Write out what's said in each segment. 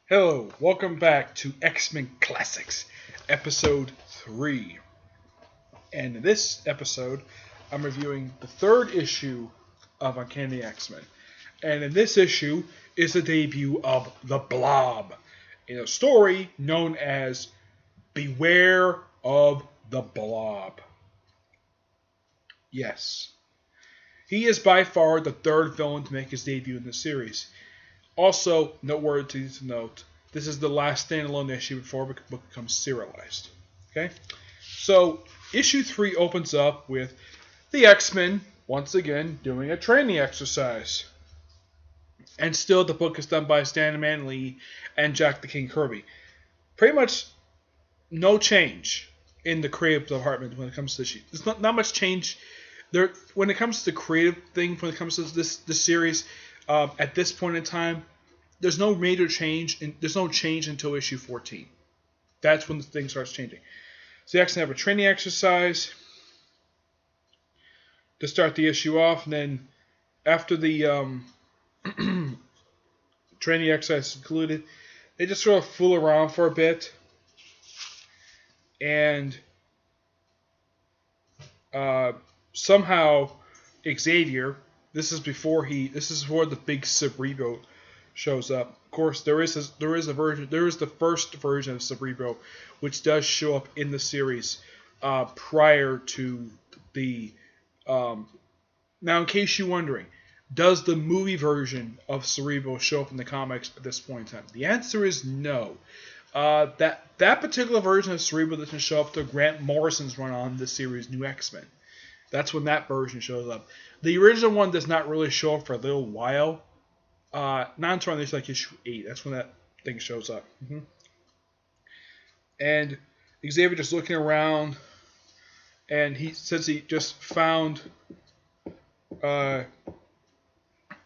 Hello, welcome back to X-Men Classics, Episode 3. And in this episode, I'm reviewing the third issue of Uncanny X-Men. And in this issue is the debut of the Blob, in a story known as Beware of the Blob. Yes, he is by far the third villain to make his debut in the series. Also, noteworthy to note, this is the last standalone issue before the book becomes serialized. Okay? So, issue 3 opens up with the X-Men, once again, doing a training exercise. And still, the book is done by Stan Man Lee and Jack the King Kirby. Pretty much no change in the creative department when it comes to this. There's not much change there when it comes to the creative thing, when it comes to this series. At this point in time, there's no major change, and there's no change until issue 14. That's when the thing starts changing. So you actually have a training exercise to start the issue off, and then after the training exercise is concluded, they just sort of fool around for a bit, and somehow Xavier. This is before the big Cerebro shows up. Of course, there is the first version of Cerebro, which does show up in the series prior to the. Now, in case you're wondering, does the movie version of Cerebro show up in the comics at this point in time? The answer is no. That particular version of Cerebro doesn't show up till Grant Morrison's run on the series New X-Men. That's when that version shows up. The original one does not really show up for a little while. Not until like issue 8. That's when that thing shows up. And Xavier just looking around, and he says he just found another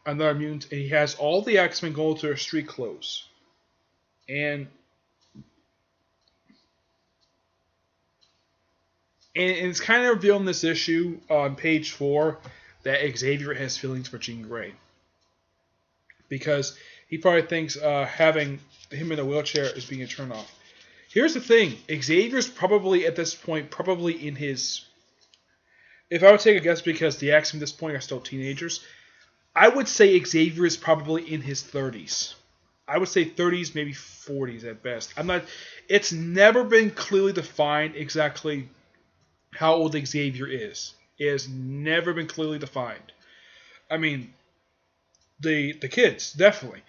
mutant, and he has all the X-Men go to their street clothes. And it's kind of revealed in this issue on page 4 that Xavier has feelings for Jean Grey. Because he probably thinks having him in a wheelchair is being a turnoff. Here's the thing. Xavier's probably at this point, probably in his... If I would take a guess, because the X-Men at this point are still teenagers, I would say Xavier is probably in his 30s. I would say 30s, maybe 40s at best. It's never been clearly defined exactly how old Xavier is. It has never been clearly defined. I mean, the kids, definitely.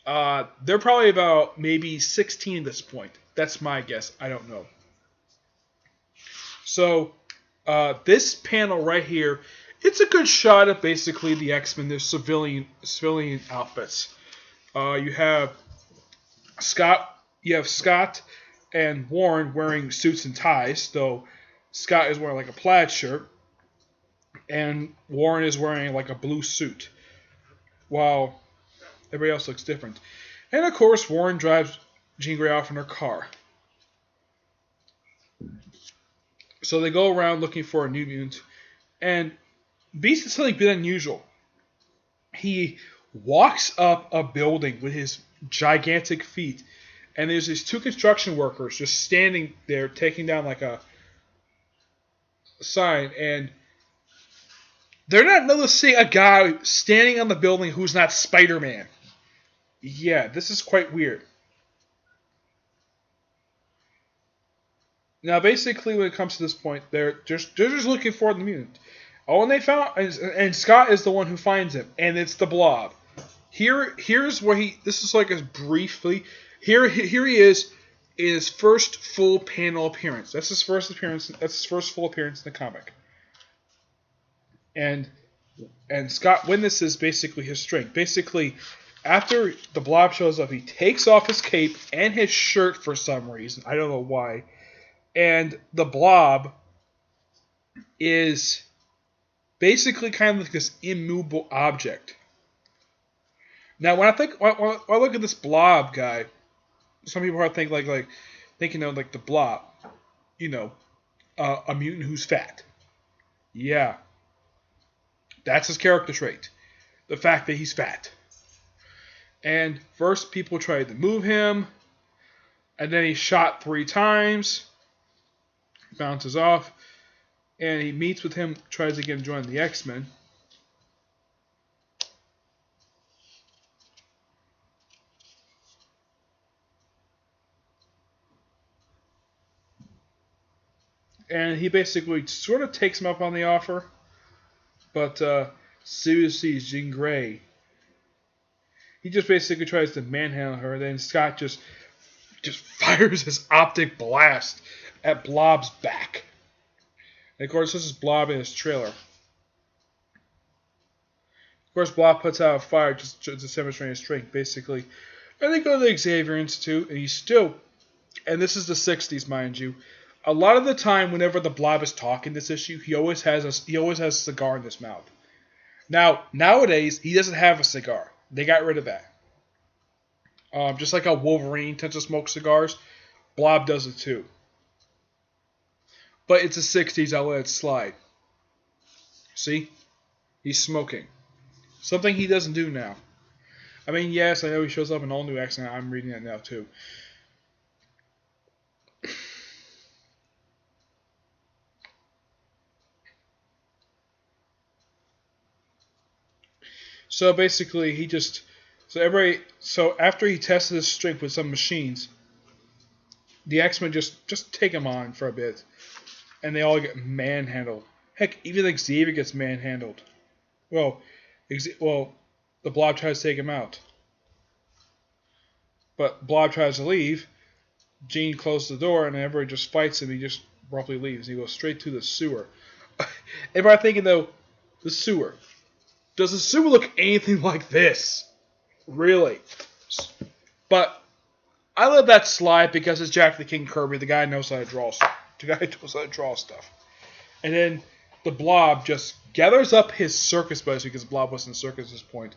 They're probably about maybe 16 at this point. That's my guess. I don't know. So, this panel right here, it's a good shot of basically the X-Men, their civilian outfits. You have Scott and Warren wearing suits and ties, though Scott is wearing like a plaid shirt, and Warren is wearing like a blue suit, while everybody else looks different. And of course, Warren drives Jean Grey off in her car. So they go around looking for a new mutant, and Beast is something a bit unusual. He walks up a building with his gigantic feet, and there's these 2 construction workers just standing there taking down like a sign, and they're not noticing a guy standing on the building who's not Spider-Man. Yeah, this is quite weird. Now, basically, when it comes to this point, they're just looking for the mutant. Oh, and they found, and Scott is the one who finds him, and it's the Blob. Here's where this is like a briefly. Here he is in his first full panel appearance. That's his first appearance. That's his first full appearance in the comic. And Scott witnesses basically his strength. Basically, after the Blob shows up, he takes off his cape and his shirt for some reason. I don't know why. And the Blob is basically kind of like this immovable object. Now, when I look at this Blob guy, some people are thinking like the Blob, a mutant who's fat. Yeah, that's his character trait, the fact that he's fat. And first people tried to move him, and then he's shot 3 times, bounces off, and he meets with him, tries to get him to join the X-Men. And he basically sort of takes him up on the offer, but soon as he sees Jean Grey, he just basically tries to manhandle her. Then Scott just fires his optic blast at Blob's back. And of course, this is Blob in his trailer. Of course, Blob puts out a fire just to demonstrate his strength, basically. And they go to the Xavier Institute, and he's still, and this is the 60s, mind you. A lot of the time, whenever the Blob is talking this issue, he always has a cigar in his mouth. Now, nowadays, he doesn't have a cigar. They got rid of that. Just like how Wolverine tends to smoke cigars, Blob does it too. But it's the 60s, I'll let it slide. See? He's smoking. Something he doesn't do now. I mean, yes, I know he shows up in all new X-Men. I'm reading that now too. So basically, so after he tested his strength with some machines, the X-Men just take him on for a bit, and they all get manhandled. Heck, even Xavier gets manhandled. Well, the Blob tries to take him out, but Blob tries to leave. Jean closes the door, and everybody just fights him. He just abruptly leaves. He goes straight to the sewer. Everybody thinking though, the sewer. Does the sewer look anything like this? Really? But I let that slide because it's Jack the King Kirby. The guy knows how to draw stuff. And then the Blob just gathers up his circus buddies, because Blob was in circus at this point.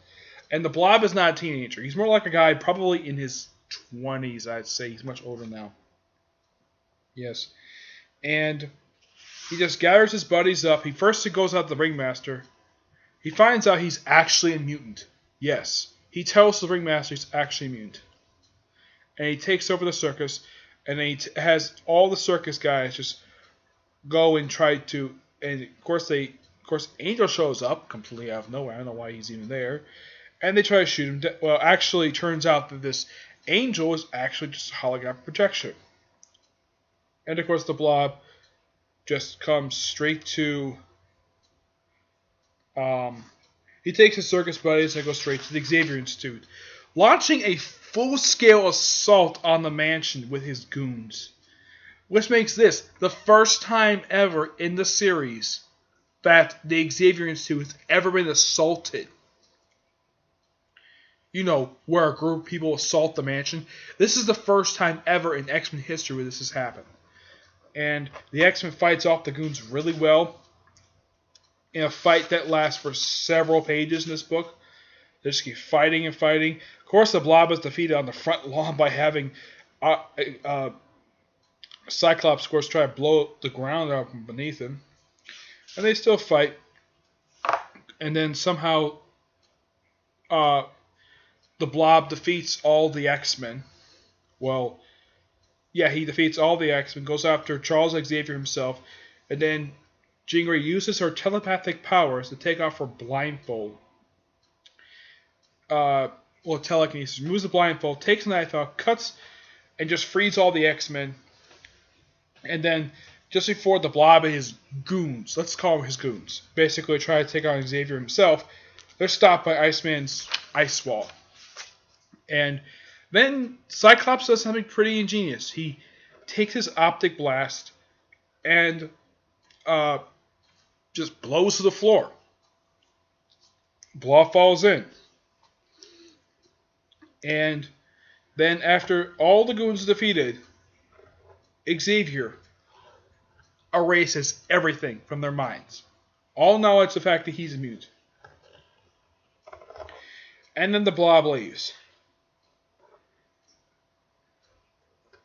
And the Blob is not a teenager. He's more like a guy probably in his 20s, I'd say. He's much older now. Yes. And he just gathers his buddies up. He goes out to the Ringmaster. He finds out he's actually a mutant. Yes. He tells the Ringmaster he's actually a mutant. And he takes over the circus. And then he has all the circus guys just go and try to... And of course, Angel shows up completely out of nowhere. I don't know why he's even there. And they try to shoot him. Well, actually, it turns out that this Angel is actually just a holographic projection. And of course, the Blob just comes straight to... he takes his circus buddies and goes straight to the Xavier Institute, launching a full-scale assault on the mansion with his goons. Which makes this the first time ever in the series that the Xavier Institute has ever been assaulted. You know, where a group of people assault the mansion. This is the first time ever in X-Men history where this has happened. And the X-Men fights off the goons really well in a fight that lasts for several pages in this book. They just keep fighting and fighting. Of course, the Blob is defeated on the front lawn by having Cyclops, of course, try to blow the ground out from beneath him. And they still fight. And then somehow the Blob defeats all the X-Men. Well, yeah, he defeats all the X-Men, goes after Charles Xavier himself, and then Jean Grey uses her telepathic powers to take off her blindfold. Telekinesis. Removes the blindfold, takes the knife out, cuts, and just frees all the X-Men. And then, just before the Blob and his goons, let's call them his goons, basically try to take on Xavier himself, they're stopped by Iceman's ice wall. And then Cyclops does something pretty ingenious. He takes his optic blast and just blows to the floor. Blob falls in. And then after all the goons are defeated, Xavier erases everything from their minds. All knowledge of the fact that he's immune. And then the Blob leaves.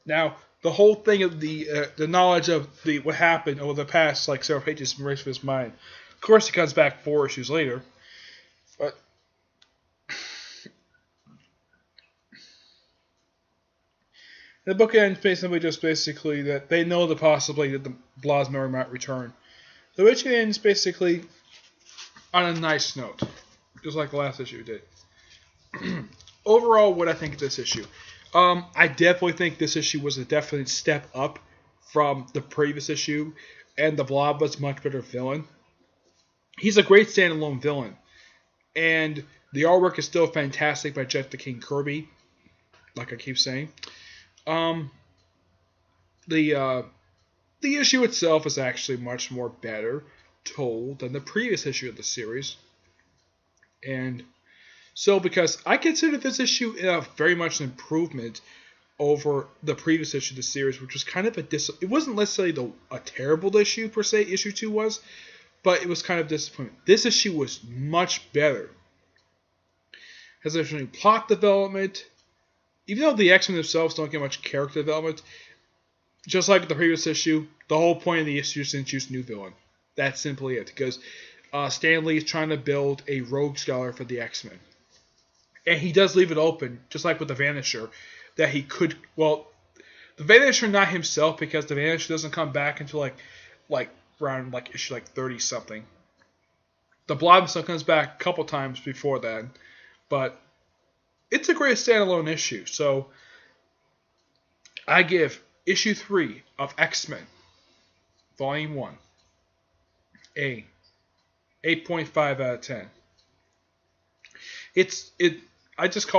Now, the whole thing of the knowledge of what happened over the past several pages from erased from his mind. Of course, he comes back 4 issues later. But The book ends basically that they know the possibility that the Blob's memory might return. So which ends basically on a nice note, just like the last issue did. Overall, what I think of this issue, I definitely think this issue was a definite step up from the previous issue, and the Blob was a much better villain. He's a great standalone villain, and the artwork is still fantastic by Jeff the King Kirby, like I keep saying. The issue itself is actually much more better told than the previous issue of the series, and so because I consider this issue very much an improvement over the previous issue of the series, which was kind of it wasn't necessarily a terrible issue per se, issue 2 was, but it was kind of disappointing. This issue was much better. Has a plot development, even though the X-Men themselves don't get much character development, just like the previous issue, the whole point of the issue is to introduce a new villain. That's simply it, because Stan Lee is trying to build a rogues gallery for the X-Men. And he does leave it open, just like with the Vanisher, that he could, well, the Vanisher not himself, because the Vanisher doesn't come back until like around issue 30 something. The Blob himself comes back a couple times before that, but it's a great standalone issue. So I give issue 3 of X-Men, Volume 1, a 8.5 out of 10. I just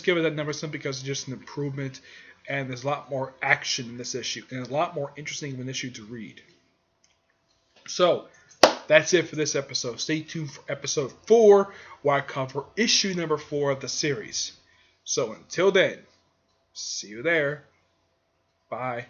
give it that number simply because it's just an improvement, and there's a lot more action in this issue, and a lot more interesting of an issue to read. So, that's it for this episode. Stay tuned for episode 4, where I cover issue number 4 of the series. So until then, see you there. Bye.